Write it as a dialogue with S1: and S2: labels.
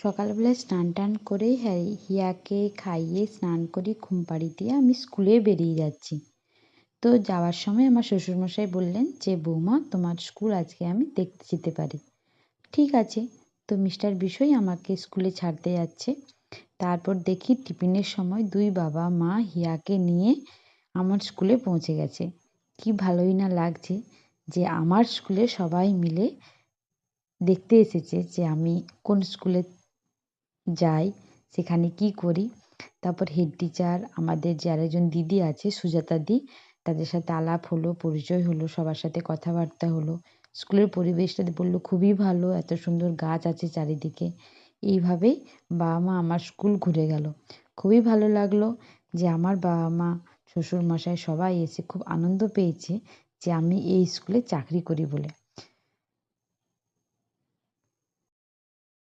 S1: সকালবেলায় স্নান টান করে হিয়াকে খাইয়ে স্নান করিয়ে ঘুম পাড়িয়ে দিয়ে আমি স্কুলে বেরিয়ে যাচ্ছি। তো যাওয়ার সময় আমার শ্বশুরমশাই বললেন যে, বৌমা তোমার স্কুল আজকে আমি দেখতে যেতে পারি। ঠিক আছে। তো মিস্টার বিশোই আমাকে স্কুলে ছাড়তে যাচ্ছে। তারপর দেখি টিফিনের সময় দুই বাবা মা হিয়াকে নিয়ে আমার স্কুলে পৌঁছে গেছে। কি ভালোই না লাগছে যে আমার স্কুলে সবাই মিলে দেখতে এসেছে যে আমি কোন স্কুলে যাই, সেখানে কি করি। তারপর হেড টিচার, আমাদের যে আরেকজন দিদি আছে সুজাতা দি, তাদের সাথে আলাপ হলো, পরিচয় হলো, সবার সাথে কথাবার্তা হলো। স্কুলের পরিবেশটা বললো খুবই ভালো, এত সুন্দর গাছ আছে চারিদিকে। এইভাবেই বাবা মা আমার স্কুল ঘুরে গেল। খুবই ভালো লাগলো যে আমার বাবা মা, শ্বশুরমশাই সবাই এসে খুব আনন্দ পেয়েছে যে আমি এই স্কুলে চাকরি করি বলে।